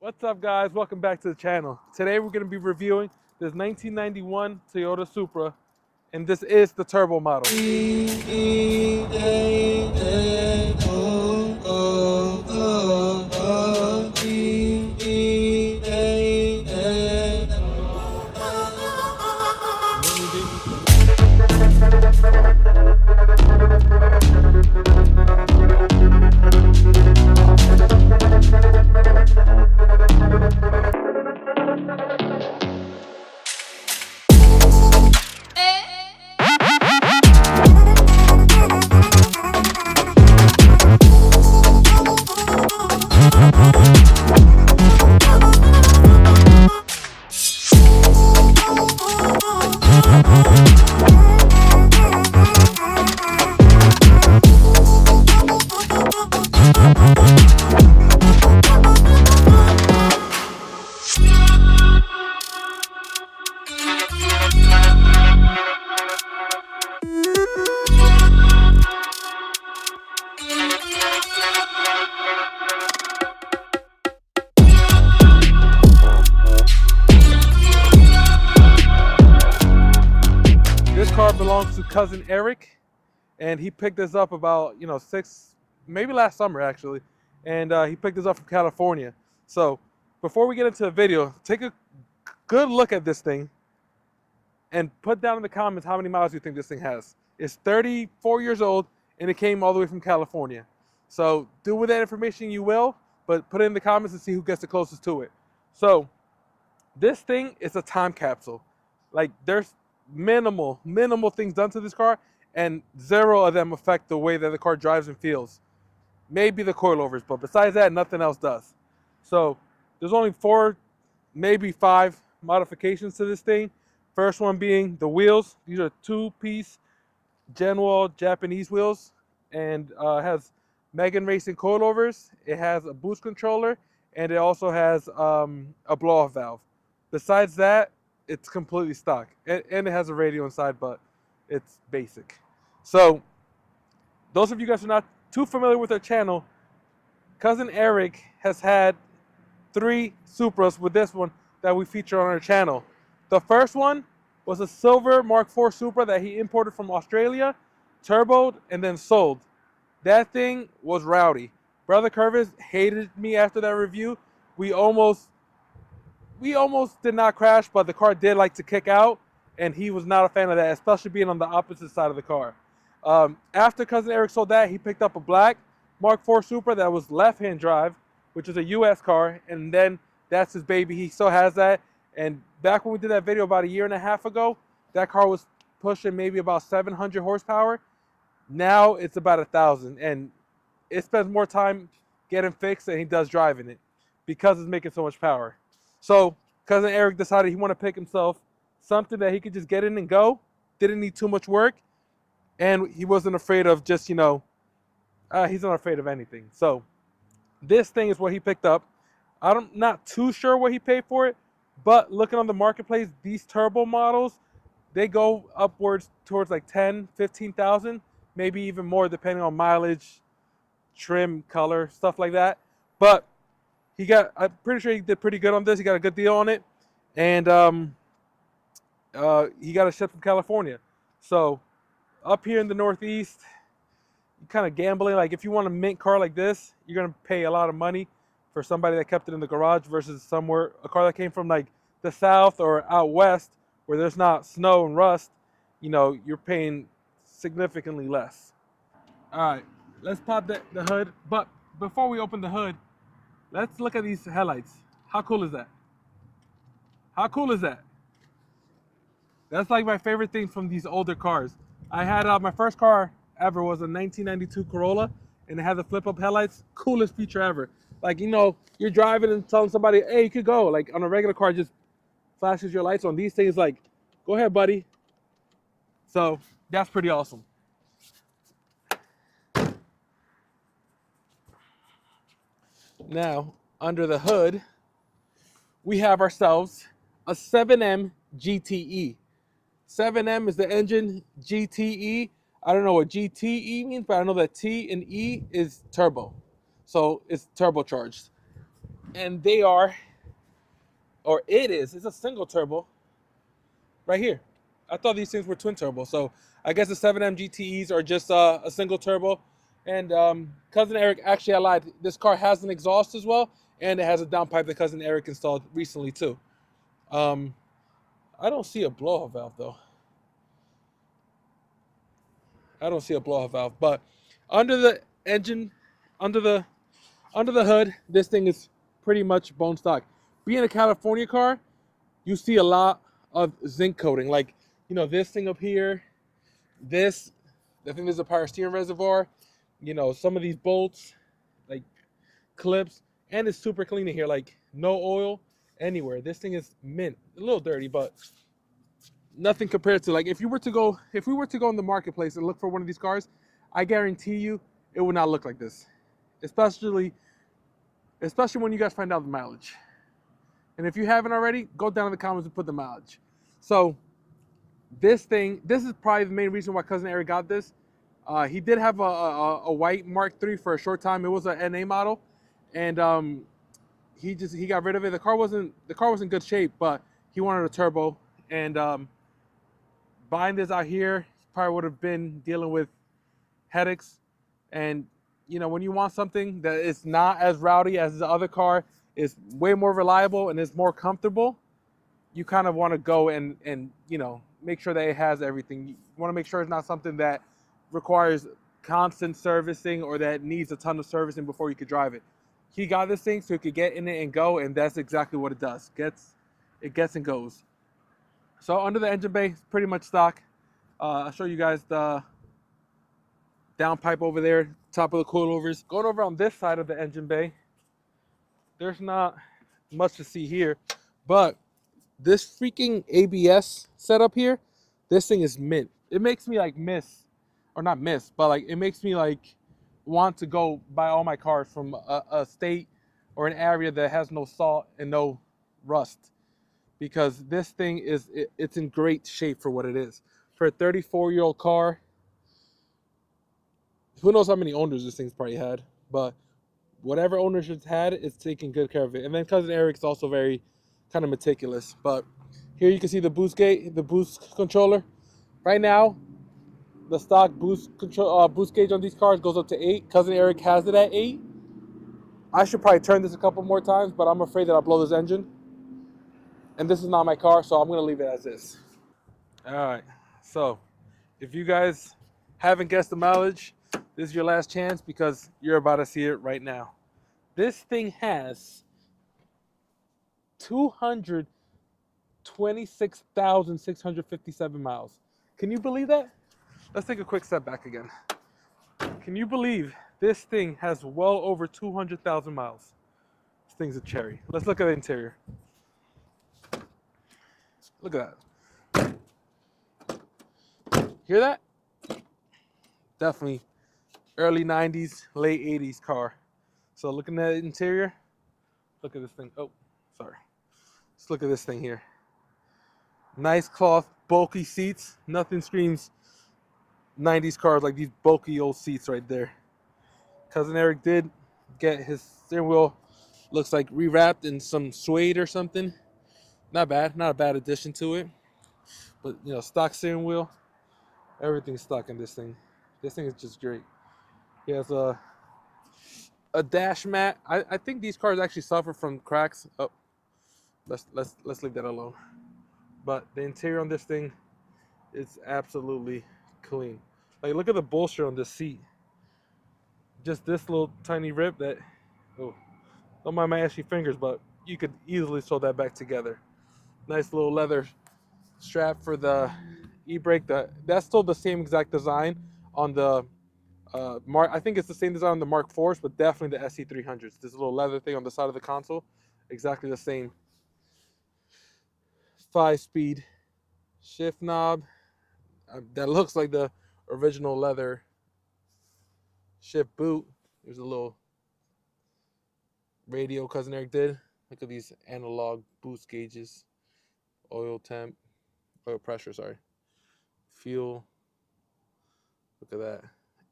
What's up, guys? Welcome back to the channel. Today we're going to be reviewing this 1991 Toyota Supra, and this is the turbo model. This car belongs to cousin Eric, and he picked this up about maybe last summer actually, and he picked this up from California. So before we get into the video, take a good look at this thing and put down in the comments how many miles you think this thing has. It's 34 years old, and it came all the way from California. So do with that information you will, but put it in the comments and see who gets the closest to it. So this thing is a time capsule. Like, there's minimal things done to this car, and zero of them affect the way that the car drives and feels. Maybe the coilovers, but besides that, nothing else does. So there's only 4, maybe 5 modifications to this thing. First one being the wheels. These are 2-piece Genwall Japanese wheels, and has Megan Racing coilovers. It has a boost controller, and it also has a blow-off valve. Besides that, it's completely stock, and it has a radio inside, but it's basic. So those of you guys who are not too familiar with our channel, cousin Eric has had 3 Supras with this one that we feature on our channel. The first one was a silver Mark IV Supra that he imported from Australia, turboed, and then sold. That thing was rowdy. Brother Curvis hated me after that review. We almost did not crash, but the car did like to kick out, and he was not a fan of that, especially being on the opposite side of the car. After cousin Eric sold that, he picked up a black Mark IV Supra that was left-hand drive, which is a US car, and then that's his baby. He still has that. And back when we did that video about 1.5 years ago, that car was pushing maybe about 700 horsepower. Now it's about 1,000, and it spends more time getting fixed than he does driving it because it's making so much power. So cousin Eric decided he wanted to pick himself something that he could just get in and go, didn't need too much work, and he wasn't afraid of just, he's not afraid of anything. So this thing is what he picked up. I'm not too sure what he paid for it, but looking on the marketplace, these turbo models, they go upwards towards like 10, 15,000, maybe even more depending on mileage, trim, color, stuff like that. But I'm pretty sure he did pretty good on this. He got a good deal on it, and he got a ship from California. So up here in the Northeast, you're kind of gambling. Like, if you want a mint car like this, you're gonna pay a lot of money for somebody that kept it in the garage versus a car that came from like the South or out West where there's not snow and rust. You're paying significantly less. All right, let's pop the hood. But before we open the hood, let's look at these headlights. How cool is that? How cool is that? That's like my favorite thing from these older cars. I had my first car ever was a 1992 Corolla, and it had the flip-up headlights. Coolest feature ever. Like, you're driving and telling somebody, hey, you could go. Like, on a regular car, just flashes your lights on. These things, like, go ahead, buddy. So that's pretty awesome. Now, under the hood, we have ourselves a 7M GTE. 7M is the engine, GTE. I don't know what GTE means, but I know that T and E is turbo. So it's turbocharged. And they are, or it is, it's a single turbo right here. I thought these things were twin turbo. So I guess the 7M GTEs are just a single turbo. And Cousin Eric, actually I lied. This car has an exhaust as well. And it has a downpipe that Cousin Eric installed recently too. I don't see a blow-off valve though. I don't see a blow-off valve. But under the engine, under the hood, this thing is pretty much bone stock. Being a California car, you see a lot of zinc coating. Like, you know, this thing up here, this, I think there's a power steering reservoir. You know, some of these bolts, like clips, and it's super clean in here. Like, no oil anywhere. This thing is mint. A little dirty, but nothing compared to, like, if we were to go in the marketplace and look for one of these cars, I guarantee you it would not look like this. Especially when you guys find out the mileage. And if you haven't already, go down in the comments and put the mileage. So this is probably the main reason why Cousin Eric got this. He did have a white Mark III for a short time. It was an NA model, and he got rid of it. The car was in good shape, but he wanted a turbo. And buying this out here probably would have been dealing with headaches. And you know, when you want something that is not as rowdy as the other car, is way more reliable and is more comfortable, you kind of want to go and you know, make sure that it has everything. You want to make sure it's not something that requires constant servicing or that needs a ton of servicing before you could drive it. He got this thing so he could get in it and go, and that's exactly what it does. It gets and goes. So under the engine bay, it's pretty much stock. I'll show you guys the downpipe over there, top of the coilovers. Going over on this side of the engine bay, there's not much to see here, but this freaking ABS setup here, this thing is mint. It makes me like not miss, but like it makes me like want to go buy all my cars from a state or an area that has no salt and no rust, because this thing it's in great shape for what it is. For a 34-year-old car, who knows how many owners this thing's probably had, but whatever owners it's had, it's taking good care of it. And then Cousin Eric's also very kind of meticulous. But here you can see the boost controller. Right now, the stock boost gauge on these cars goes up to 8. Cousin Eric has it at 8. I should probably turn this a couple more times, but I'm afraid that I'll blow this engine. And this is not my car, so I'm going to leave it as is. All right. So if you guys haven't guessed the mileage, this is your last chance because you're about to see it right now. This thing has 226,657 miles. Can you believe that? Let's take a quick step back again. Can you believe this thing has well over 200,000 miles? This thing's a cherry. Let's look at the interior. Look at that. Hear that? Definitely early 90s, late 80s car. So looking at the interior, look at this thing. Oh, sorry. Let's look at this thing here. Nice cloth, bulky seats. Nothing screams 90s cars like these bulky old seats right there. Cousin Eric did get his steering wheel, looks like rewrapped in some suede or something. Not bad, not a bad addition to it. But you know, stock steering wheel, everything's stuck in this thing. This thing is just great. He has a dash mat. I think these cars actually suffer from cracks. Oh, let's leave that alone. But the interior on this thing is absolutely clean. Like, look at the bolster on this seat. Just this little tiny rip that, oh, don't mind my ashy fingers, but you could easily sew that back together. Nice little leather strap for the e-brake. That's still the same exact design on the Mark. I think it's the same design on the Mark IVs, but definitely the SC300s. This little leather thing on the side of the console, exactly the same. 5-speed shift knob. That looks like the original leather shift boot. There's a little radio Cousin Eric did. Look at these analog boost gauges. Oil pressure, sorry. Fuel. Look at that.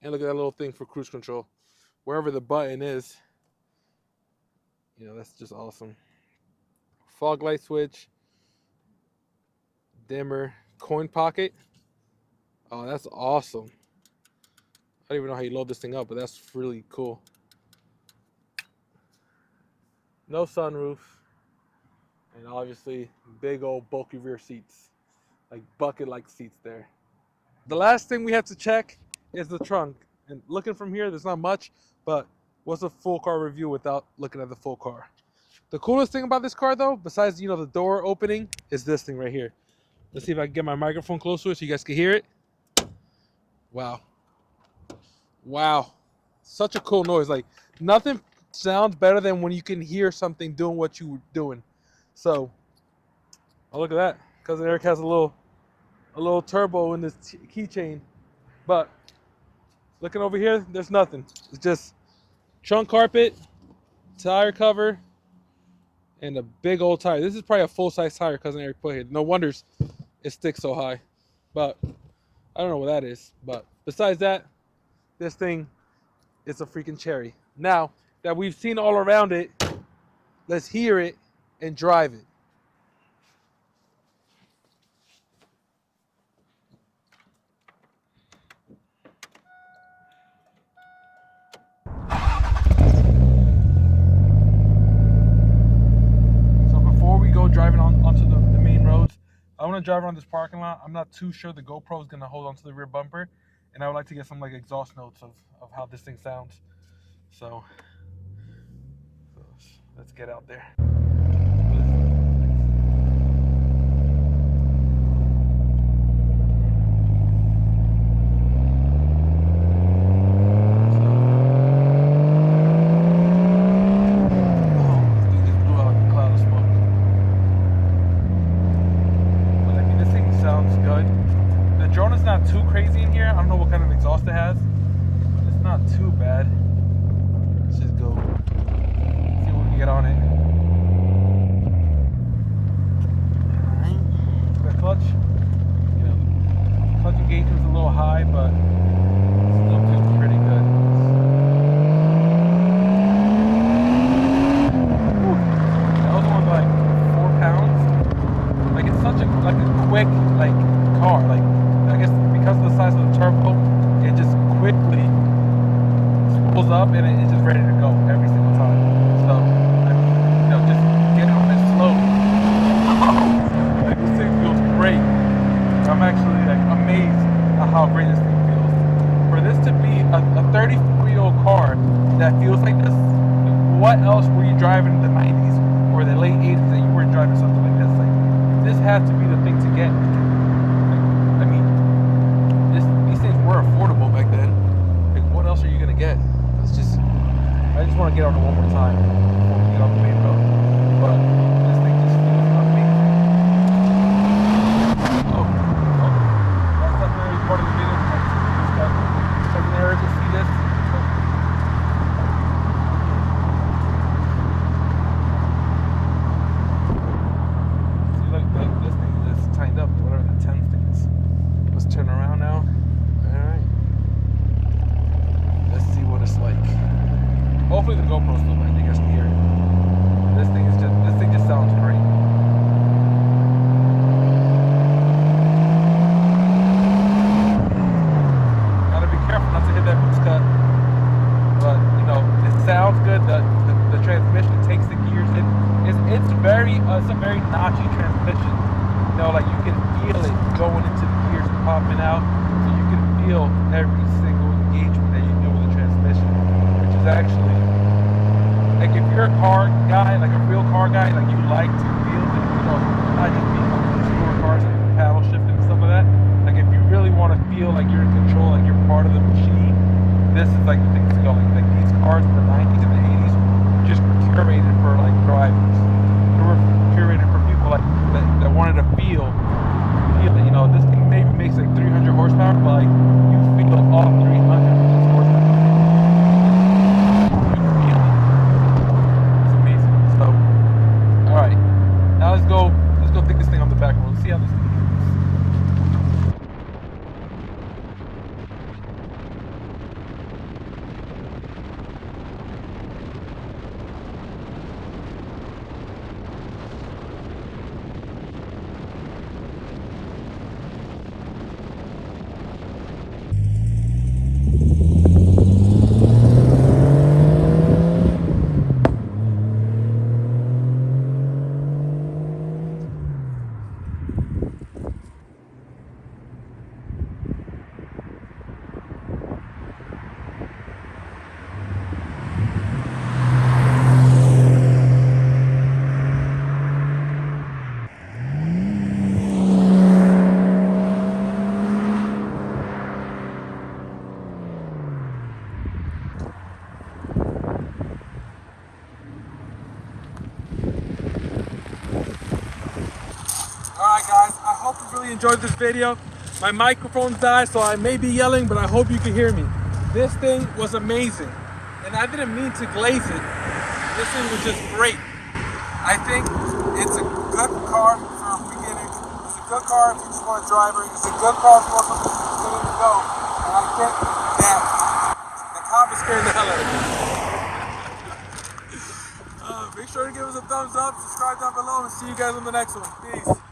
And look at that little thing for cruise control. Wherever the button is, That's just awesome. Fog light switch, dimmer, coin pocket. Oh, that's awesome. I don't even know how you load this thing up, but that's really cool. No sunroof. And obviously, big old bulky rear seats. Like bucket-like seats there. The last thing we have to check is the trunk. And looking from here, there's not much, but what's a full car review without looking at the full car? The coolest thing about this car, though, besides, the door opening, is this thing right here. Let's see if I can get my microphone close to it so you guys can hear it. Wow. Wow. Such a cool noise. Like, nothing sounds better than when you can hear something doing what you were doing. So, oh, look at that. Cousin Eric has a little turbo in this keychain. But looking over here, there's nothing. It's just trunk carpet, tire cover, and a big old tire. This is probably a full-size tire Cousin Eric put here. No wonders it sticks so high. But I don't know what that is. But besides that, this thing is a freaking cherry. Now that we've seen all around it, let's hear it and drive it. So before we go driving onto the main roads, I want to drive around this parking lot. I'm not too sure the GoPro is going to hold onto the rear bumper, and I would like to get some like exhaust notes of how this thing sounds. So let's get out there. Not too crazy in here. I don't know what kind of exhaust it has, but it's not too bad. Let's just go see what we can get on it. Alright. The clutch. Clutch engagement's a little high, but still feels pretty good. Whew. That was only like 4 pounds. Like it's such a quick car. I guess because of the size of the turbo, it just quickly spools up and it's just ready to go every single time. So, just getting on it slow. This thing feels great. I'm actually amazed at how great this thing feels. For this to be a 34-year-old car that feels like this, what else were you driving in the 90s or the late 80s that you were driving something like this? This had to be the thing to get. Were affordable back then. What else are you gonna get? I just want to get on it one more time before we get on the main road. But this thing just feels amazing. That's definitely part of the video. Cousin Eric will see this. See, look, this thing is just tightened up. Whatever the 10 thing is. Let's turn around now. Alright. Let's see what it's like. Hopefully the GoPro's still back. You guys can hear it. This thing just sounds great. Gotta be careful not to hit that boost cut. But it sounds good. The transmission takes the gears in. It's a very notchy transmission. You can feel it going into the gears and popping out. Feel every single engagement that you do with the transmission, which is actually if you're a car guy, a real car guy, you like to feel it, not just being on the newer cars like paddle shifting and stuff like that. If you really want to feel like you're in control, you're part of the machine, this is the thing to go. These cars in the 90s and the 80s were just curated for drivers. They were curated for people that wanted to feel it. This thing maybe makes 300 horsepower, but you feel all 300 horsepower. You feel it. It's amazing. So, all right, now let's go take this thing on the back road. Let's see how this thing moves. really enjoyed this video. My microphone died, so I may be yelling, but I hope you can hear me. This thing was amazing, and I didn't mean to glaze it. This thing was just great. I think it's a good car for beginners. It's a good car if you just want to drive it. It's a good car if you want something that's good to go. And I think that the cop is scaring the hell out of me. Make sure to give us a thumbs up, subscribe down below, and see you guys on the next one. Peace.